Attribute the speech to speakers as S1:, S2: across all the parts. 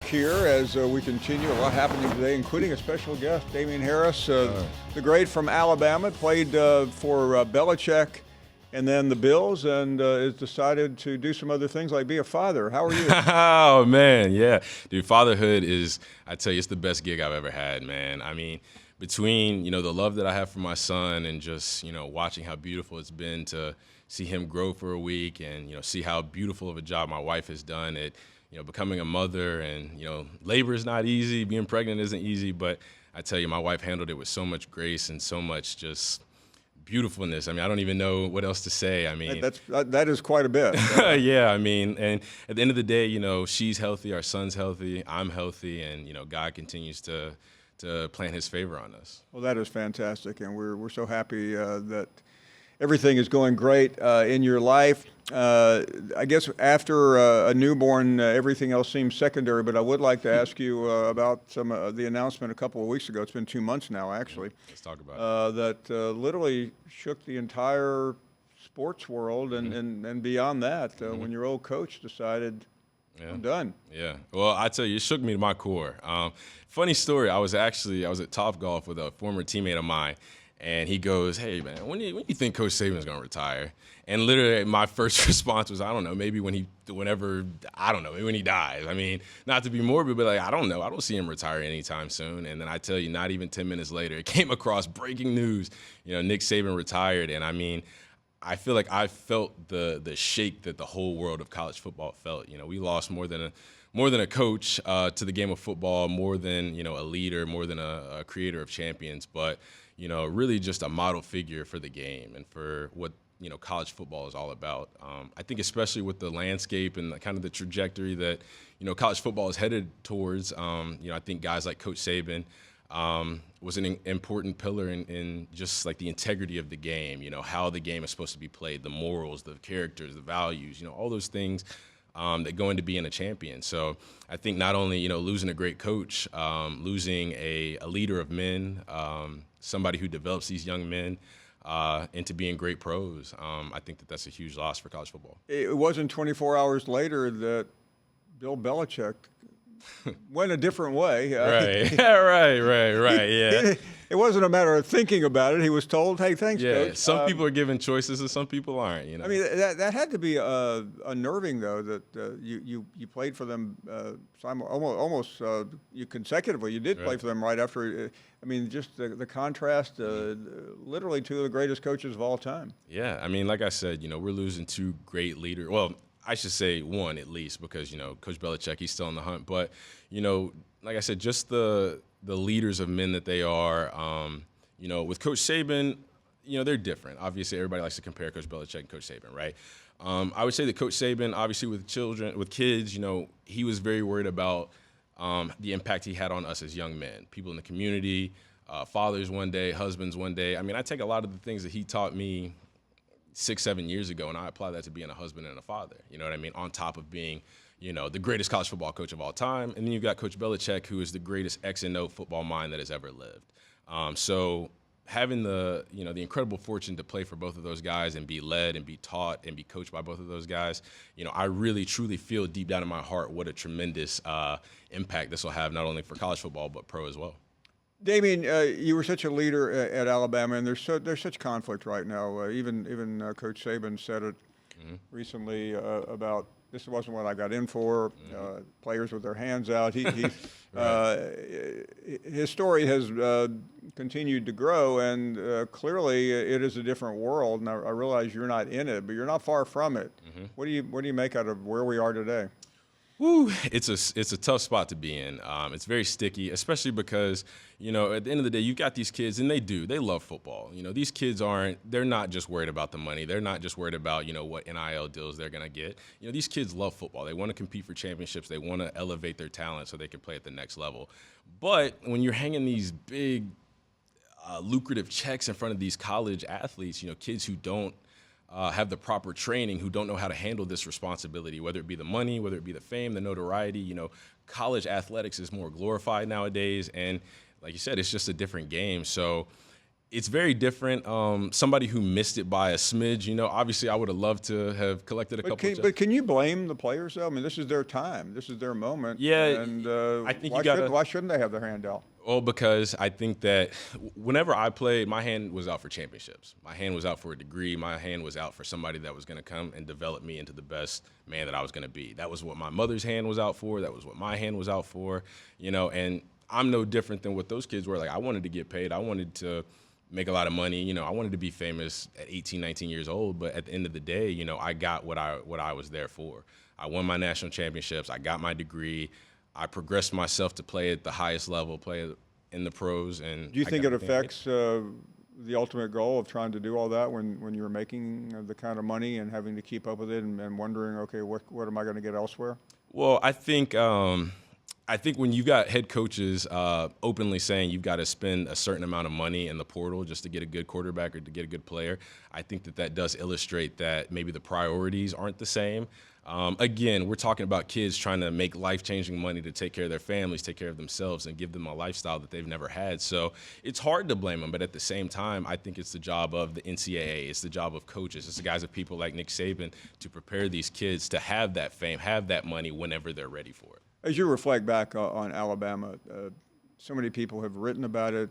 S1: here as we continue. A lot happening today, including a special guest, Damien Harris, the great from Alabama, played for Belichick and then the Bills, and has decided to do some other things like be a father. How are you?
S2: Oh, man, yeah. Dude, fatherhood is, I tell you, it's the best gig I've ever had, man. I mean, between, the love that I have for my son and just, watching how beautiful it's been to see him grow for a week and, see how beautiful of a job my wife has done at, becoming a mother. And, labor is not easy. Being pregnant isn't easy. But I tell you, my wife handled it with so much grace and so much just beautifulness. I mean, I don't even know what else to say. I mean,
S1: that is quite a bit.
S2: Yeah, I mean, and at the end of the day, she's healthy, our son's healthy, I'm healthy, and, God continues to plan his favor on us.
S1: Well, that is fantastic, and we're so happy that everything is going great in your life. I guess after a newborn, everything else seems secondary, but I would like to ask you about some the announcement a couple of weeks ago. It's been 2 months now, actually.
S2: Let's talk about it.
S1: That literally shook the entire sports world and beyond that when your old coach decided, I'm done.
S2: Yeah. Well, I tell you, it shook me to my core. Funny story, I was at Topgolf with a former teammate of mine, and he goes, "Hey, man, when do you think Coach Saban's going to retire?" And literally my first response was, I don't know, maybe maybe when he dies. I mean, not to be morbid, but I don't know. I don't see him retire anytime soon. And then I tell you, not even 10 minutes later, it came across breaking news. Nick Saban retired. And I mean, I feel like I felt the shake that the whole world of college football felt. We lost more than a coach to the game of football, more than a leader, more than a creator of champions, but really just a model figure for the game and for what college football is all about. I think especially with the landscape and kind of the trajectory that college football is headed towards. I think guys like Coach Saban was an important pillar in just like the integrity of the game, how the game is supposed to be played, the morals, the characters, the values, all those things that go into being a champion. So I think not only, losing a great coach, losing a leader of men, somebody who develops these young men into being great pros, I think that's a huge loss for college football.
S1: It wasn't 24 hours later that Bill Belichick went a different way.
S2: Right, yeah.
S1: It wasn't a matter of thinking about it. He was told, "Hey, thanks, Coach."
S2: Some people are given choices and some people aren't.
S1: I mean, that had to be unnerving, though, that you played for them almost you consecutively. You did play for them right after. I mean, just the contrast, literally two of the greatest coaches of all time.
S2: Yeah, I mean, like I said, we're losing two great leaders. Well, I should say one at least because, Coach Belichick, he's still on the hunt. But, like I said, just the leaders of men that they are, with Coach Saban, they're different. Obviously, everybody likes to compare Coach Belichick and Coach Saban, right? I would say that Coach Saban, obviously with kids, he was very worried about the impact he had on us as young men, people in the community, fathers one day, husbands one day. I mean, I take a lot of the things that he taught me 6-7 years ago, and I apply that to being a husband and a father. You know what I mean? On top of being, the greatest college football coach of all time, and then you've got Coach Belichick, who is the greatest X and O football mind that has ever lived. So having the incredible fortune to play for both of those guys and be led and be taught and be coached by both of those guys, I really truly feel deep down in my heart what a tremendous impact this will have not only for college football but pro as well.
S1: Damien, you were such a leader at Alabama, and there's such conflict right now. Even Coach Saban said it recently about this wasn't what I got in for. Players with their hands out. His story has continued to grow, and clearly it is a different world. And I realize you're not in it, but you're not far from it. What do you make out of where we are today?
S2: Woo, it's a tough spot to be in. It's very sticky, especially because, at the end of the day, you've got these kids, and they love football. These kids they're not just worried about the money. They're not just worried about, what NIL deals they're going to get. These kids love football. They want to compete for championships. They want to elevate their talent so they can play at the next level. But when you're hanging these big, lucrative checks in front of these college athletes, kids who don't have the proper training, who don't know how to handle this responsibility, whether it be the money, whether it be the fame, the notoriety. College athletics is more glorified nowadays, and like you said, it's just a different game. So It's very different. Somebody who missed it by a smidge, obviously I would have loved to have collected a couple.
S1: But can you blame the players though? I mean, this is their time. This is their moment.
S2: Yeah,
S1: and
S2: I think
S1: why shouldn't they have their hand out?
S2: Well, because I think that whenever I played, my hand was out for championships. My hand was out for a degree. My hand was out for somebody that was going to come and develop me into the best man that I was going to be. That was what my mother's hand was out for. That was what my hand was out for, and I'm no different than what those kids were. Like, I wanted to get paid. I wanted to make a lot of money. I wanted to be famous at 18, 19 years old. But at the end of the day, I got what I was there for. I won my national championships. I got my degree. I progressed myself to play at the highest level, play in the pros. And
S1: do you think it affects the ultimate goal of trying to do all that when you're making the kind of money and having to keep up with it and wondering, okay, what am I going to get elsewhere?
S2: Well, I think when you got head coaches openly saying you've got to spend a certain amount of money in the portal just to get a good quarterback or to get a good player, I think that does illustrate that maybe the priorities aren't the same. Again, we're talking about kids trying to make life-changing money to take care of their families, take care of themselves, and give them a lifestyle that they've never had. So it's hard to blame them, but at the same time, I think it's the job of the NCAA, it's the job of coaches, it's the guys of people like Nick Saban to prepare these kids to have that fame, have that money whenever they're ready for it.
S1: As you reflect back on Alabama, so many people have written about it,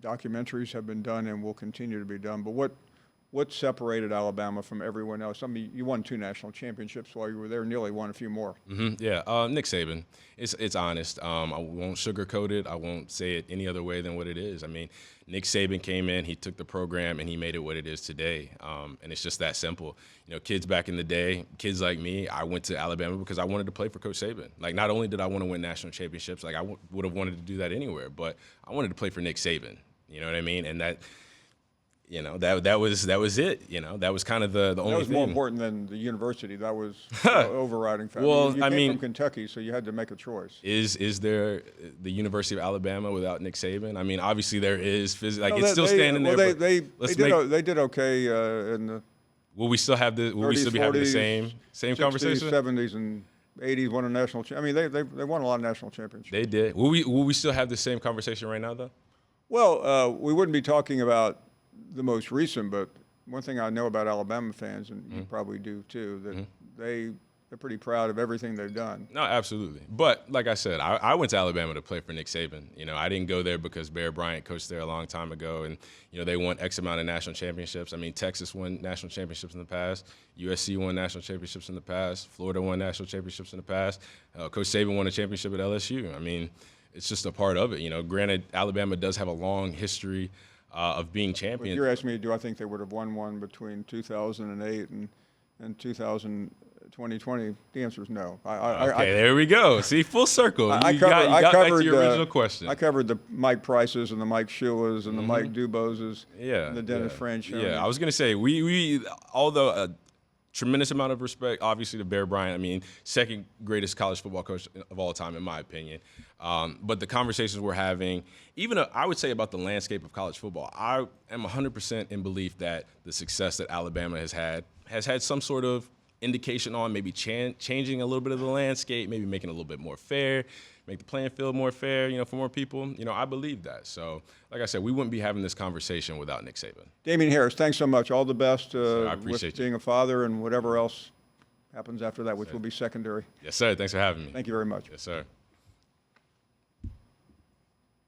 S1: documentaries have been done and will continue to be done, but what separated Alabama from everyone else? I mean, you won 2 national championships while you were there, nearly won a few more.
S2: Yeah, Nick Saban. It's honest. I won't sugarcoat it. I won't say it any other way than what it is. I mean, Nick Saban came in, he took the program, and he made it what it is today. And it's just that simple. Kids back in the day, kids like me, I went to Alabama because I wanted to play for Coach Saban. Like, not only did I want to win national championships, like I would have wanted to do that anywhere, but I wanted to play for Nick Saban. You know what I mean? And that was it. That was kind of the only thing.
S1: That was more important than the university. That was overriding factor.
S2: Well,
S1: you came from Kentucky, so you had to make a choice.
S2: Is there the University of Alabama without Nick Saban? I mean, obviously there is. It's still standing there.
S1: Well, they did okay in the.
S2: Will we still have the? Will 30s, we still be 40s, having the same 60s, conversation?
S1: 70s and 80s won a national. I mean, they won a lot of national championships.
S2: They did. Will we still have the same conversation right now, though?
S1: Well, we wouldn't be talking about the most recent, but one thing I know about Alabama fans, and you probably do too, that they're pretty proud of everything they've done.
S2: No, absolutely. But like I said, I went to Alabama to play for Nick Saban. I didn't go there because Bear Bryant coached there a long time ago, and they won X amount of national championships. I mean, Texas won national championships in the past. USC won national championships in the past. Florida won national championships in the past. Coach Saban won a championship at LSU. I mean, it's just a part of it. Granted, Alabama does have a long history of being champions.
S1: If you're asking me, do I think they would have won one between 2008 and 2020? The answer is no.
S2: There we go. See, full circle. You got back to your original question.
S1: I covered the Mike Prices and the Mike Schulas and the Mike Duboses and the Dennis French.
S2: I was going to say, we although a tremendous amount of respect, obviously, to Bear Bryant. I mean, second greatest college football coach of all time, in my opinion. But the conversations we're having, even I would say about the landscape of college football, I am 100% in belief that the success that Alabama has had some sort of indication on maybe changing a little bit of the landscape, maybe making it a little bit more fair, make the playing field more fair, for more people. I believe that. So, like I said, we wouldn't be having this conversation without Nick Saban.
S1: Damien Harris, thanks so much. All the best
S2: I appreciate
S1: with being a father and whatever else happens after that, which will be secondary.
S2: Yes, sir. Thanks for having me.
S1: Thank you very much.
S2: Yes, sir.